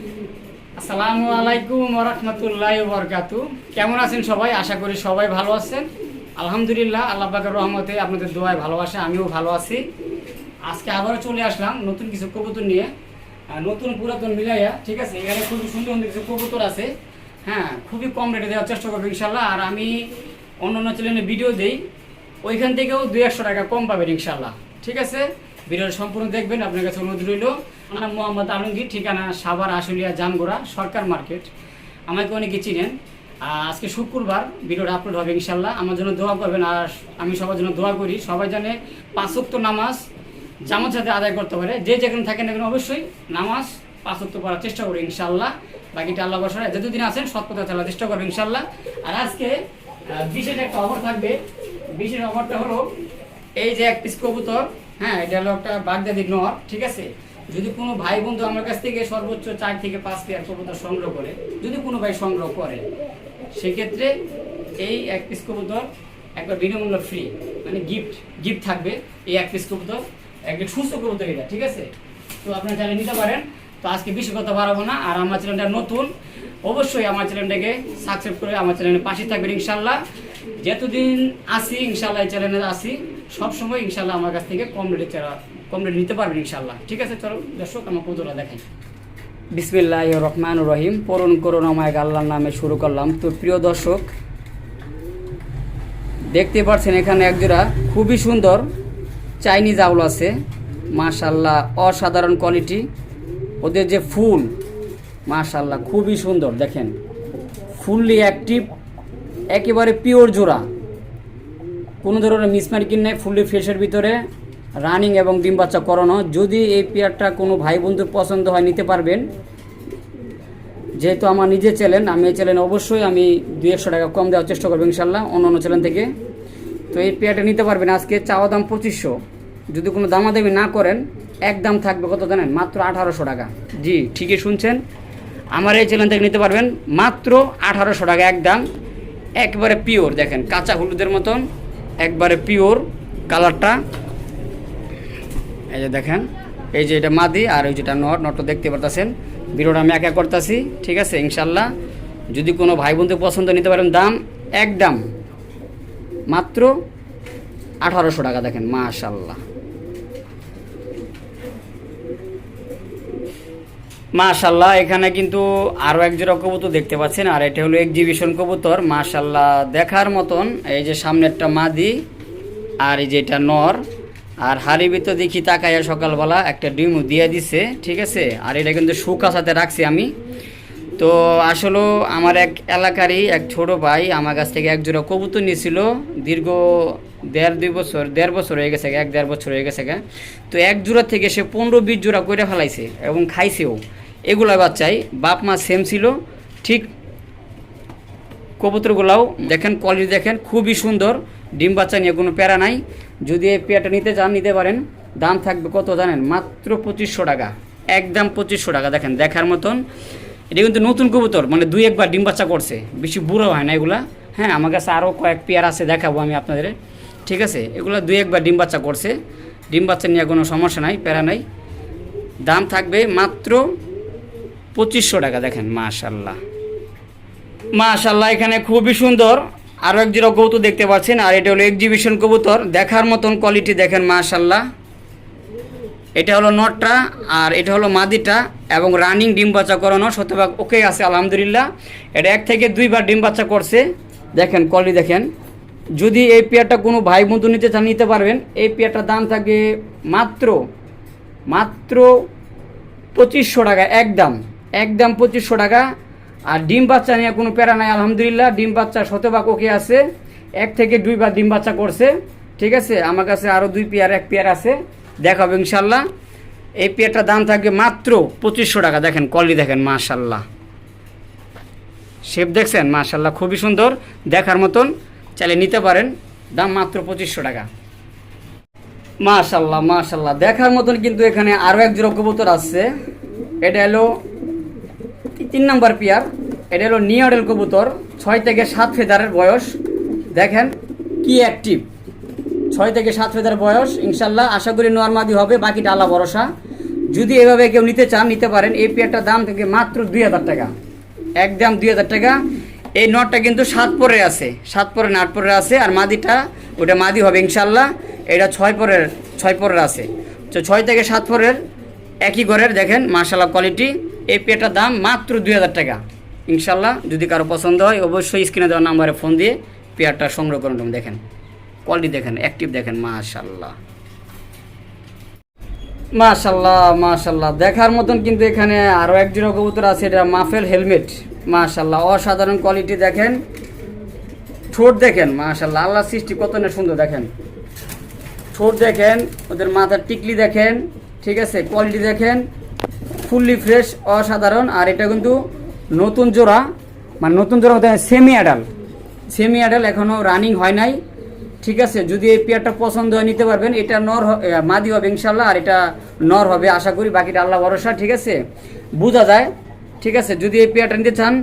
আসসালামু আলাইকুম ওয়া রাহমাতুল্লাহি ওয়া বারাকাতুহু। কেমন আছেন সবাই? আশা করি সবাই ভালো আছেন। আলহামদুলিল্লাহ, আল্লাহ পাকের রহমতে আপনাদের দোয়ায় ভালোবাসা আমিও ভালো আছি। আজকে আবারও চলে আসলাম নতুন কিছু কবুতর নিয়ে, নতুন পুরাতন মিলাইয়া। ঠিক আছে, এখানে খুবই সুন্দর সুন্দর কিছু কবুতর আছে। হ্যাঁ, খুবই কম রেটে দেওয়ার চেষ্টা করবো ইনশাল্লাহ। আর আমি অন্য অন্য চ্যানেলে ভিডিও দিই, ওইখান থেকেও 200 টাকা কম পাবেন ইনশাল্লাহ। ঠিক আছে, ভিডিওটা সম্পূর্ণ দেখবেন, আপনার কাছে অনুরোধ রইল। আমার নাম মোহাম্মদ আলমগীর, ঠিকানা সাভার আশুলিয়া জানগোড়া সরকার মার্কেট। আমাকে অনেকে চিনেন। আজকে শুক্রবার ভিডিওটা আপলোড হবে ইনশাল্লাহ। আমার জন্য দোয়া করবেন, আর আমি সবার জন্য দোয়া করি। সবাই জানে 5 ওয়াক্ত নামাজ জামাত সাথে আদায় করতে পারে। যে যেখানে থাকেন না কেন অবশ্যই নামাজ 5 ওয়াক্ত পড়ার চেষ্টা করি ইনশাল্লাহ। বাকিটা আল্লাহ বসায় যতদিন আছেন সৎ পথে চলার চেষ্টা করবেন ইনশাল্লাহ। আর আজকে বিশেষ একটা অফার থাকবে। বিশেষ অফারটা হলো এই যে এক পিস কবুতর। হ্যাঁ, এটা হলো একটা বাগদাদি নর। ঠিক আছে, যদি কোনো ভাই বন্ধু আমার কাছ থেকে সর্বোচ্চ 4 থেকে 5 পেয়ার কবুতর সংগ্রহ করে, যদি কোনো ভাই সংগ্রহ করে, সেক্ষেত্রে এই এক পিস কবুতর একবার বিনামূল্য ফ্রি, মানে গিফট থাকবে। এই এক পিস কবুতর একদম সুস্থ কবুতর এটা। ঠিক আছে, তো আপনারা চাইলে নিতে পারেন। তো আজকে বেশি কথা বাড়াবো না। আর আমার চ্যানেলটা নতুন, অবশ্যই আমার চ্যানেলটাকে সাবস্ক্রাইব করে আমার চ্যানেলের পাশে থাকবেন ইনশাল্লাহ। যতদিন আসি ইনশাল্লাহ এই চ্যানেলে আসি, সবসময় ইনশাল্লাহ আমার কাছ থেকে কম রেটে নিতে পারবেন ইনশাল্লাহ। ঠিক আছে, চলো দর্শক আমার কবুতরটা দেখাই। বিসমিল্লাহির রহমানির রহিম। পূরণ করুণাময় আল্লাহর নামে শুরু করলাম। তো প্রিয় দর্শক, দেখতে পাচ্ছেন এখানে একজোড়া খুবই সুন্দর চাইনিজ আউল আছে। মাশাআল্লাহ, অসাধারণ কোয়ালিটি। ওদের যে ফুল, মাশাআল্লাহ খুবই সুন্দর। দেখেন, ফুললি অ্যাক্টিভ, একেবারে পিওর জোড়া, কোনো ধরনের মিসমার্কিং নেই, ফুললি ফ্রেশের ভিতরে রানিং এবং ডিম বাচ্চা করানো। যদি এই পেয়ারটা কোনো ভাই বন্ধুর পছন্দ হয় নিতে পারবেন। যেহেতু আমার নিজের চ্যানেল, আমি এই চ্যানেলে অবশ্যই আমি 200 টাকা কম দেওয়ার চেষ্টা করবো ইনশাল্লাহ অন্য অন্য চ্যানেল থেকে। তো এই পেয়ারটা নিতে পারবেন। আজকে চাওয়া দাম 2500, যদি কোনো দামাদামি না করেন একদম থাকবে কত জানেন? মাত্র 1800 টাকা। জি, ঠিকই শুনছেন, আমার এই চ্যানেল থেকে নিতে পারবেন মাত্র 1800 টাকা একদম। একবারে পিওর, দেখেন কাঁচা হলুদের মতন, একবারে পিওর কালারটা। এই যে দেখেন, এই যে এটা মাদি আর ওই যেটা নটটা দেখতে পারতেছেন। ভিডিওটা আমি একা করতেছি। ঠিক আছে, ইনশাল্লাহ যদি কোনো ভাই বন্ধু পছন্দ নিতে পারেন, দাম একদম মাত্র 1800 টাকা। দেখেন মাশাআল্লাহ, মাশাআল্লাহ। এখানে কিন্তু আরও এক জোড়া কবুতর দেখতে পাচ্ছেন, আর এটা হলো এক্সিবিশন কবুতর। মাশাআল্লাহ দেখার মতন। এই যে সামনেরটা মাদি আর এই যে এটা নর। আর হাড়ি ভিতর দেখি তাকাইয়া সকালবেলা একটা ডিমও দিয়ে দিছে। ঠিক আছে, আর এটা কিন্তু শুকাছাতে রাখছি আমি। তো আসলে আমার এক এলাকারই এক ছোট ভাই আমার কাছ থেকে এক জোড়া কবুতর নিয়েছিল। দীর্ঘ দেড় বছর হয়ে গেছে, 1-1.5 বছর হয়ে গেছে। তো এক জোড়া থেকে সে 15-20 জোড়া করে ফেলাইছে এবং খাইছেও। এগুলা বাচ্চাই বাপ মা সেম ছিল। ঠিক কবুতরগুলাও দেখেন, কোয়ালিটি দেখেন, খুবই সুন্দর। ডিম বাচ্চা নিয়ে কোনো প্যারা নাই। যদি এই পেয়ারটা নিতে চান নিতে পারেন। দাম থাকবে কত জানেন? মাত্র 2500 টাকা, একদম 2500 টাকা। দেখেন দেখার মতন। এটা কিন্তু নতুন কবুতর, মানে 2-1 বার ডিম বাচ্চা করছে, বেশি বুড়ো হয় না এগুলা। হ্যাঁ, আমার কাছে আরও কয়েক পেয়ার আছে, দেখাবো আমি আপনাদের। ঠিক আছে, এগুলো 2-1 বার ডিম বাচ্চা করছে। ডিম বাচ্চা নিয়ে কোনো সমস্যা নাই, প্যারা নাই। দাম থাকবে মাত্র 2500 টাকা। দেখেন মাশাআল্লাহ, মাশাআল্লাহ। এখানে খুবই সুন্দর আরও এক জোড়া কবুতর দেখতে পাচ্ছেন, আর এটা হলো এক্সিবিশন কবুতর। দেখার মতন কোয়ালিটি, দেখেন মাশাআল্লাহ। এটা হলো নটটা আর এটা হলো মাদিটা, এবং রানিং ডিম বাচ্চা করানো, শতভাগ ওকে আছে আলহামদুলিল্লাহ। এটা 1 থেকে 2 বার ডিম বাচ্চা করছে। দেখেন কোয়ালিটি দেখেন। যদি এই পেয়ারটা কোনো ভাই বন্ধু নিতে চান নিতে পারবেন। এই পেয়ারটার দাম থাকে মাত্র 2500 টাকা, একদম 2500 টাকা। আর ডিম বাচ্চা নিয়ে কোনো প্যারা নাই আলহামদুলিল্লাহ। ডিম বাচ্চা শতভাগ ওকে আছে, 1 থেকে 2 বার ডিম বাচ্চা করছে। ঠিক আছে, আমার কাছে আরও 2 পেয়ার 1 পেয়ার আছে, দেখাবো ইনশাল্লাহ। এই পেয়ারটার দাম থাকবে মাত্র 2500 টাকা। দেখেন কোয়ালিটি দেখেন মাশাআল্লাহ, শেপ দেখছেন মাশাআল্লাহ, খুবই সুন্দর দেখার মতন। চাইলে নিতে পারেন, দাম মাত্র 2500 টাকা। মাশাআল্লাহ মাশাআল্লাহ দেখার মতন। কিন্তু এখানে আরও এক জোড়া কবুতর আছে। এটা হলো 3 নম্বর পেয়ার। এটা হলো নিয়াডেল কবুতর, 6 থেকে 7 ফেদারের বয়স। দেখেন কি অ্যাক্টিভ, 6 থেকে 7 ফেদার বয়স। ইনশাল্লাহ আশা করি নরমাদি হবে, বাকিটা আল্লাহ ভরসা। যদি এভাবে কেউ নিতে চান নিতে পারেন। এই পেয়ারটার দাম থেকে মাত্র 2000 টাকা, একদম 2000 টাকা। এই নটটা কিন্তু 7 পরে আছে, 7 পরে 8 পরে আছে, আর মাদিটা ওটা মাদি হবে ইনশাল্লাহ। এটা 6 পরের আছে, তো 6 থেকে 7 পরের একই ঘরের দেখেন মাশাল্লাহ কোয়ালিটি। এই পেয়ারটার দাম মাত্র 2000 টাকা ইনশাল্লাহ। যদি কারো পছন্দ হয় অবশ্যই স্ক্রিনে দেওয়া নাম্বারে ফোন দিয়ে পেয়ারটা সংগ্রহ করুন। দেখেন কোয়ালিটি দেখেন, অ্যাক্টিভ দেখেন, মাশাল্লাহ মাশাল্লাহ মাশাল্লাহ দেখার মতন। কিন্তু এখানে আরও এক জোড়া কবুতর আছে, এটা মাফেল হেলমেট, মাশাল্লাহ অসাধারণ কোয়ালিটি। দেখেন ঠোঁট দেখেন, মাশাল্লাহ আল্লাহ সৃষ্টি কত না সুন্দর। দেখেন ঠোঁট দেখেন, ওদের মাথার টিকলি দেখেন, ঠিক আছে, কোয়ালিটি দেখেন, ফুললি ফ্রেশ, অসাধারণ। আর এটা কিন্তু নতুন জোড়া, মানে নতুন জোড়া সেমি অ্যাডাল, এখনও রানিং হয় নাই, ঠিক আছে। যদি এই পেয়ারটা পছন্দ হয় নিতে পারবেন। এটা নর মাদি হবে ইনশাল্লাহ, আর এটা নর হবে আশা করি, বাকিটা আল্লাহ ভরসা, ঠিক আছে, বোঝা যায়, ঠিক আছে। যদি এই পেয়ারটা নিতে চান,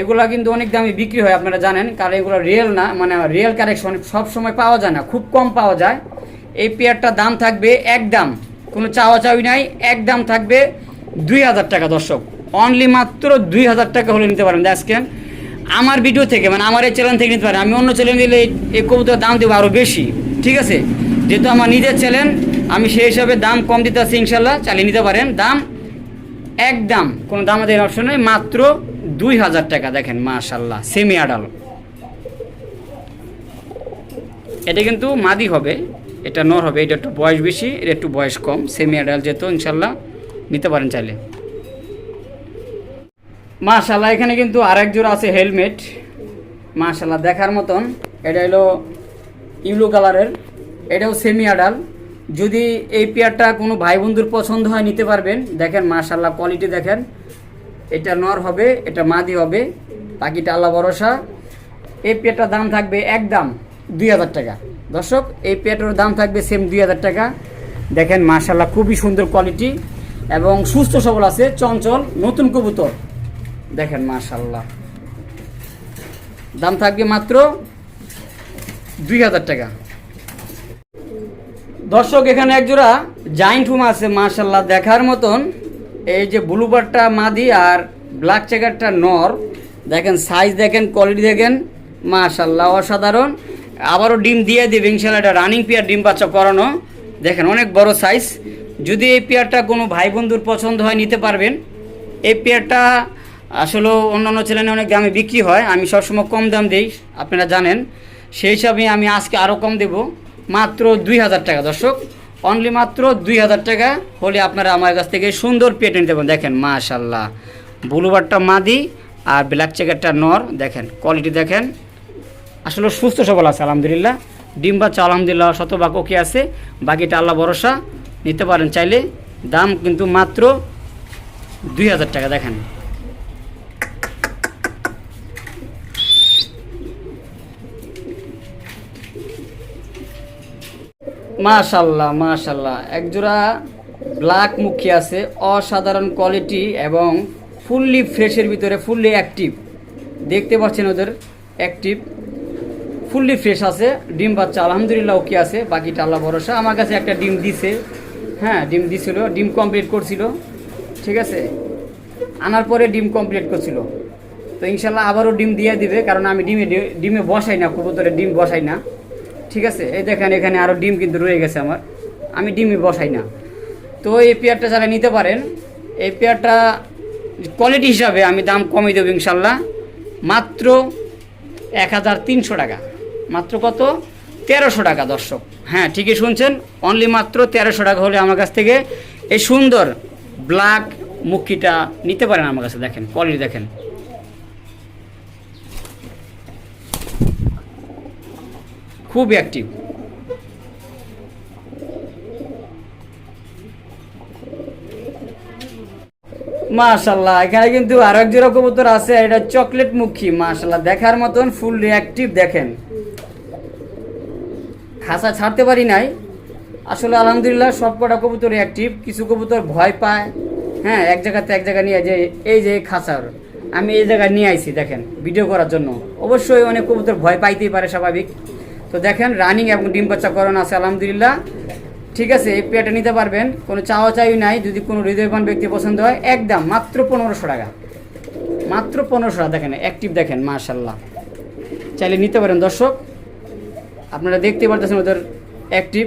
এগুলা কিন্তু অনেক দামে বিক্রি হয় আপনারা জানেন, কারণ এগুলো রিয়েল না, মানে রিয়েল কালেকশন সব সময় পাওয়া যায় না, খুব কম পাওয়া যায়। এই পেয়ারটার দাম থাকবে একদম, কোনো চাওয়া চাওয়ি নাই, একদম থাকবে 2000 টাকা দর্শক, অনলি মাত্র 2000 টাকা হলে নিতে পারেন। দেখেন আমার ভিডিও থেকে, মানে আমার এই চ্যানেল থেকে নিতে পারেন। আমি অন্য চ্যানেল দিলে এই কবুতরের দাম দেবো আরও বেশি, ঠিক আছে। যেহেতু আমার নিজের চ্যানেল, আমি সেই হিসাবে দাম কম দিতে আসছি ইনশাল্লাহ, চালিয়ে নিতে পারেন। দাম একদম কোনো দাম দেওয়ার অপশন নেই, মাত্র 2000 টাকা। দেখেন মাশাল্লাহ সেমি আডাল, এটা কিন্তু মাদি হবে, এটা নর হবে, এটা একটু বয়স বেশি, এটা একটু বয়স কম, সেমি আডাল যেহেতু ইনশাল্লাহ নিতে পারেন চাইলে। মাশাল্লাহ এখানে কিন্তু আরেক জোড়া আছে হেলমেট, মাশাল্লাহ দেখার মতন। এটা হলো ইউলো কালারের, এটাও সেমি আডাল। যদি এই পেয়ারটা কোনো ভাই বন্ধুর পছন্দ হয় নিতে পারবেন। দেখেন মাশাল্লাহ কোয়ালিটি দেখেন, এটা নর হবে, এটা মাদি হবে, বাকিটা আল্লাহ ভরসা। এই পেয়ারটার দাম থাকবে একদম 2000 টাকা দর্শক। এই পেয়ারটার দাম থাকবে সেম 2000 টাকা। দেখেন মাশাল্লাহ খুবই সুন্দর কোয়ালিটি এবং সুস্থ সবল আছে, চঞ্চল নতুন কবুতর। দেখেন মাশাল্লাহ দাম থাকবে মাত্র 2000 টাকা দর্শক। এখানে একজোড়া জাইন্ট হুম আছে, মাশাল্লাহ দেখার মতন। এই যে ব্লুবারটা মাদি আর ব্ল্যাক চেকারটা নর, দেখেন সাইজ দেখেন, কোয়ালিটি দেখেন, মাশাল্লাহ অসাধারণ। আবারও ডিম দিয়ে দেবে ইনশাল্লাহ, এটা রানিং পেয়ার, ডিম বাচ্চা করানো। দেখেন অনেক বড় সাইজ। যদি এই পেয়ারটা কোনো ভাই বন্ধুর পছন্দ হয় নিতে পারবেন। এই পেয়ারটা আসলে অন্যান্য চ্যানেলে অনেক দামে বিক্রি হয়, আমি সবসময় কম দাম দিই আপনারা জানেন, সেই হিসাবে আমি আজকে আরও কম দেব, মাত্র 2000 টাকা দর্শক। অনলি মাত্র 2000 টাকা হলে আপনারা আমার কাছ থেকে সুন্দর পেয়ারটা নিতে পারেন। দেখেন মাশাল্লাহ ব্লুবারটা মাদি আর ব্ল্যাক চেকারটা নর, দেখেন কোয়ালিটি দেখেন, আসলে সুস্থ সবল আছে আলহামদুলিল্লাহ। ডিম বাচ্চা আলহামদুলিল্লাহ শতভাগ ওকে আছে, বাকিটা আল্লাহ ভরসা, নিতে পারেন চাইলে। দাম কিন্তু মাত্র 2000 টাকা। দেখেন মাশাল্লাহ মাশাল্লাহ একজোড়া ব্ল্যাক মুখী আছে, অসাধারণ কোয়ালিটি এবং ফুললি ফ্রেশের ভিতরে, ফুললি অ্যাক্টিভ, দেখতে পাচ্ছেন ওদের অ্যাক্টিভ, ফুললি ফ্রেশ আছে। ডিম বাচ্চা আলহামদুলিল্লাহ ওকে আছে, বাকিটা আল্লাহ ভরসা। আমার কাছে একটা ডিম দিছে, হ্যাঁ ডিম দিছিল, ডিম কমপ্লিট করছিল, ঠিক আছে, আনার পরে ডিম কমপ্লিট করছিল। তো ইনশাল্লাহ আবারও ডিম দিয়ে দিবে, কারণ আমি ডিমে বসাই না, কবুতরের ডিম বসাই না, ঠিক আছে। এই দেখেন এখানে আরও ডিম কিন্তু রয়ে গেছে আমার, আমি ডিমই বসাই না। তো এই পেয়ারটা যারা নিতে পারেন, এই পেয়ারটা কোয়ালিটি হিসাবে আমি দাম কমিয়ে দেবো ইনশাল্লাহ, মাত্র 1300 টাকা। মাত্র কত? 1300 টাকা দর্শক। হ্যাঁ ঠিকই শুনছেন, অনলি মাত্র 1300 টাকা হলে আমার কাছ থেকে এই সুন্দর ব্ল্যাক মুখিটা নিতে পারেন আমার কাছে। দেখেন কোয়ালিটি দেখেন, খুব অ্যাক্টিভ। মাশাল্লাহ এখানে কিন্তু আরো এক জোড়া কবুতর আছে, এটা চকলেট মুখী, মাশাল্লাহ দেখার মতন, ফুল রিঅ্যাক্টিভ। দেখেন খাঁচা ছাড়তে পারি নাই আসলে, আলহামদুলিল্লাহ সব কটা কবুতর রিঅ্যাক্টিভ। কিছু কবুতর ভয় পায়, হ্যাঁ এক জায়গাতে এক জায়গায় নিয়ে, যে এই যে খাঁচার আমি এই জায়গায় নিয়ে আইছি দেখেন ভিডিও করার জন্য। অবশ্যই অনেক কবুতর ভয় পাইতেই পারে, স্বাভাবিক। তো দেখেন রানিং এবং ডিম বাচ্চা করানো আছে আলহামদুলিল্লাহ, ঠিক আছে, এই পেয়ারটা নিতে পারবেন, কোনো চাওয়া চাই নাই। যদি কোনো হৃদয়বান ব্যক্তি পছন্দ হয় একদম মাত্র 1500 টাকা, মাত্র 1500 টাকা। দেখেন অ্যাক্টিভ দেখেন মাশাল্লাহ, চাইলে নিতে পারেন দর্শক। আপনারা দেখতে পারতেছেন ওদের অ্যাক্টিভ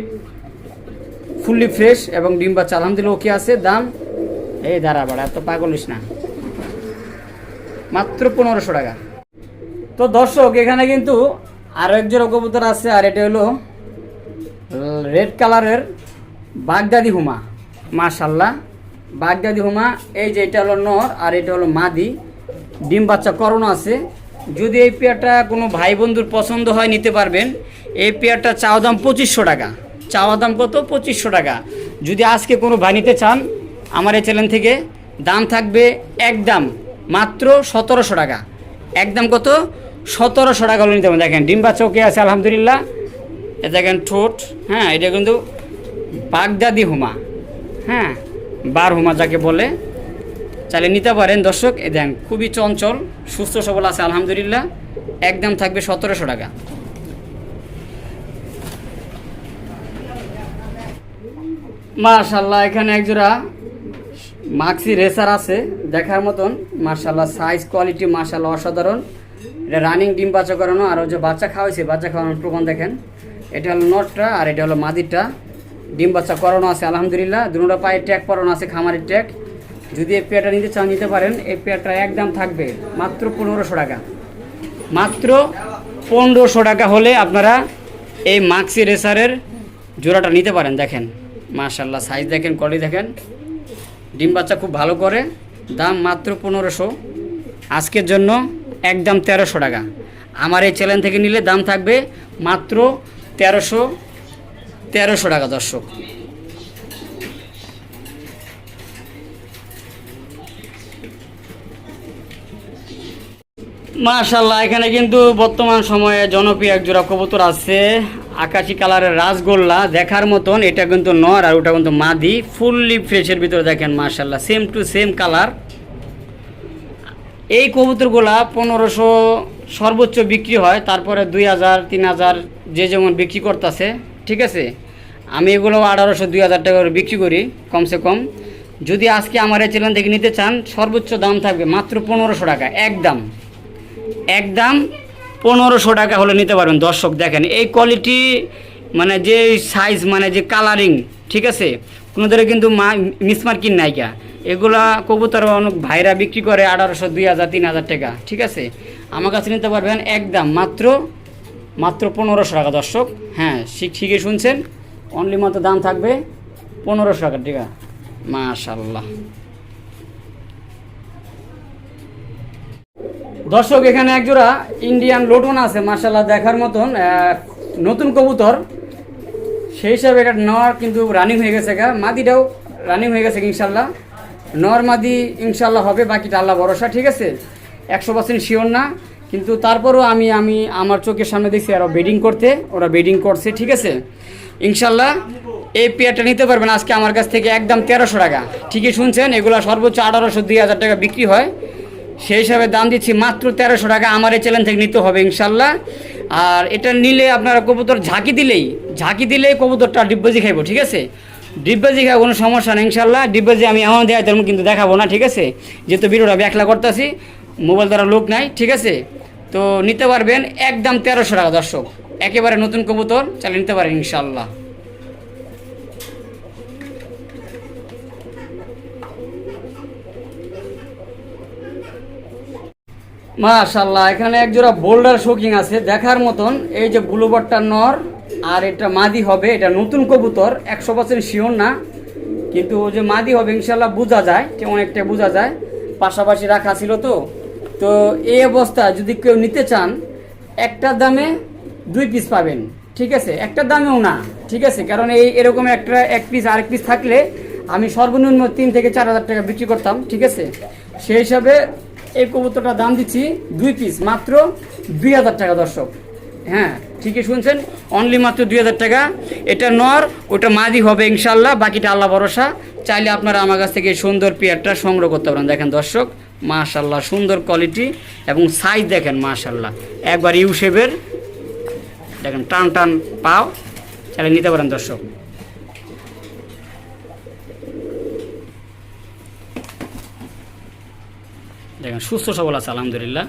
ফুললি ফ্রেশ এবং ডিম বাচ্চা আলহামদুলিল্লাহ ওকে আছে। দাম এই দাঁড়া বাড়া, এত পাগলিস না, মাত্র 1500 টাকা। তো দর্শক এখানে কিন্তু আরও এক জোড়া কবুতর আছে, আর এটা হলো রেড কালারের বাগদাদি হুমা মাশাল্লাহ, বাগদাদি হুমা। এই যে এটা হলো নর আর এটা হলো মাদি, ডিম বাচ্চা করানো আছে। যদি এই পেয়ারটা কোনো ভাই বন্ধুর পছন্দ হয় নিতে পারবেন। এই পেয়ারটা চাওয়া দাম 2500 টাকা, চাওয়া দাম কত 2500 টাকা। যদি আজকে কোনো ভাই নিতে চান আমার এই চ্যানেল থেকে, দাম থাকবে একদম মাত্র 1700 টাকা, একদম কত 1700 টাকা হলে নিতে পারবেন। দেখেন ডিম বাচ্চা ওকে আছে আলহামদুলিল্লাহ, এ দেখেন ঠোঁট, হ্যাঁ এটা কিন্তু বাগদাদি হুমা, হ্যাঁ বার হুমা যাকে বলে, চাইলে নিতে পারেন দর্শক। এ দেখেন খুবই চঞ্চল সুস্থ সবল আছে আলহামদুলিল্লাহ, একদম থাকবে 1700 টাকা। মাশাল্লাহ এখানে একজোড়া মাক্সি রেসার আছে দেখার মতন মাশাল্লাহ, সাইজ কোয়ালিটি মাশাল্লাহ অসাধারণ। এটা রানিং ডিম বাচ্চা করানো, আর যে বাচ্চা খাওয়াইছে বাচ্চা খাওয়ানোর প্রমাণ দেখেন। এটা হলো নটটা আর এটা হলো মাদিরটা, ডিম বাচ্চা করানো আছে আলহামদুলিল্লাহ। দুটো পায়ে ট্যাগ করানো আছে, খামারের ট্যাগ। যদি এই পেয়ারটা নিতে চান নিতে পারেন। এই পেয়ারটা একদম থাকবে মাত্র 1500 টাকা, মাত্র 1500 টাকা হলে আপনারা এই মাক্সি রেসারের জোড়াটা নিতে পারেন। দেখেন মাশাল্লাহ সাইজ দেখেন, কোয়ালিটি দেখেন, ডিম বাচ্চা খুব ভালো করে। দাম মাত্র 1500, আজকের জন্য একদম 1300 টাকা। আমার এই চ্যানেল থেকে নিলে দাম থাকবে মাত্র 1300 টাকা দর্শক। মাশাল্লাহ এখানে কিন্তু বর্তমান সময়ে জনপ্রিয় এক জোড়া কবুতর আছে, আকাশি কালারের রাসগোল্লা দেখার মতন। এটা কিন্তু নর আর ওটা কিন্তু মাদি, ফুললি ফ্রেশের ভিতরে দেখেন মাশাল্লাহ, সেম টু সেম কালার। এই কবুতরগুলা 1500 সর্বোচ্চ বিক্রি হয়, তারপরে 2000 3000 যে যেমন বিক্রি করতেছে, ঠিক আছে। আমি এগুলো 1800 2000 টাকা করে বিক্রি করি কমসে কম। যদি আজকে আমার এই চ্যানেল থেকে নিতে চান সর্বোচ্চ দাম থাকবে মাত্র 1500 টাকা, একদম একদম 1500 টাকা হলে নিতে পারবেন দর্শক। দেখেন এই কোয়ালিটি, মানে যে সাইজ, মানে যে কালারিং, ঠিক আছে, কোনো ধরে কিন্তু মিসমার্কিং নাইকা। এগুলা কবুতর অনেক ভাইরা বিক্রি করে 1800 2000 3000 টাকা, ঠিক আছে। আমার কাছে নিতে পারবেন একদম মাত্র 1500 টাকা দর্শক। হ্যাঁ ঠিকই শুনছেন, অনলি মাত্র দাম থাকবে 1500 টাকা, ঠিক আছে। মাশাল্লাহ দর্শক এখানে একজোড়া ইন্ডিয়ান লোটন আছে মাশাল্লাহ দেখার মতন, নতুন কবুতর সেই হিসাবে এটা নর কিন্তু রানিং হয়ে গেছে, মাদিটাও রানিং হয়ে গেছে ইনশাল্লাহ। নর মাদি ইনশাল্লাহ হবে, বাকিটা আল্লাহ ভরসা, ঠিক আছে। 100% শিওর না, কিন্তু তারপরও আমি আমার চোখের সামনে দেখছি আরও বেডিং করতে, ওরা বেডিং করছে, ঠিক আছে। ইনশাল্লাহ এই পেয়ারটা নিতে পারবেন আজকে আমার কাছ থেকে একদম 1300 টাকা, ঠিকই শুনছেন। এগুলো সর্বোচ্চ 1800 2000 টাকা বিক্রি হয়, সেই হিসাবে দাম দিচ্ছি মাত্র 1300 টাকা। আমার এই চ্যানেল থেকে নিতে হবে ইনশাল্লাহ। আর এটা নিলে আপনারা কবুতর ঝাঁকি দিলেই কবুতরটা ডিব্বাজি খাইব, ঠিক আছে। ডিব্বাজি খাওয়া কোনো সমস্যা নেই ইনশাল্লাহ। ডিব্বাজি আমি এমন দেখাই তেমন কিন্তু দেখাবো না, ঠিক আছে, যেহেতু ভিডিওটা আমি একলা করতেছি, মোবাইল দ্বারা লোক নাই, ঠিক আছে। তো নিতে পারবেন একদম 1300 টাকা দর্শক, একেবারে নতুন কবুতর, চালিয়ে নিতে পারেন ইনশাল্লাহ। মাশাল্লাহ এখানে একজোড়া বোল্ডার শোকিং আছে দেখার মতন। এই যে ব্লুবারটা নর আর এটা মাদি হবে, এটা নতুন কবুতর 100% শিওর না, কিন্তু ও যে মাদি হবে ইনশাল্লাহ বোঝা যায়, অনেকটা বোঝা যায়, পাশাপাশি রাখা ছিল। তো এই অবস্থা যদি কেউ নিতে চান একটা দামে 2 পিস পাবেন, ঠিক আছে, একটা দামেও না, ঠিক আছে। কারণ এরকম এক পিস আরেক পিস থাকলে আমি সর্বনিম্ন 3 থেকে 4000 টাকা বিক্রি করতাম, ঠিক আছে। সেই হিসাবে এই কবুতরটার দাম দিচ্ছি 2 পিস মাত্র 2000 টাকা দর্শক। হ্যাঁ ঠিকই শুনছেন, অনলি মাত্র 2000 টাকা। এটা নর, ওটা মাদি হবে ইনশাল্লাহ, বাকিটা আল্লাহ ভরসা। চাইলে আপনারা আমার কাছ থেকে সুন্দর পেয়ারটা সংগ্রহ করতে পারেন। দেখেন দর্শক মাশাল্লাহ সুন্দর কোয়ালিটি এবং সাইজ দেখেন মাশাল্লাহ একবার ইউ শেপের, দেখেন টান টান পাও, চাইলে নিতে পারেন দর্শক। দেখেন সুস্থ সবল আছে আলহামদুলিল্লাহ।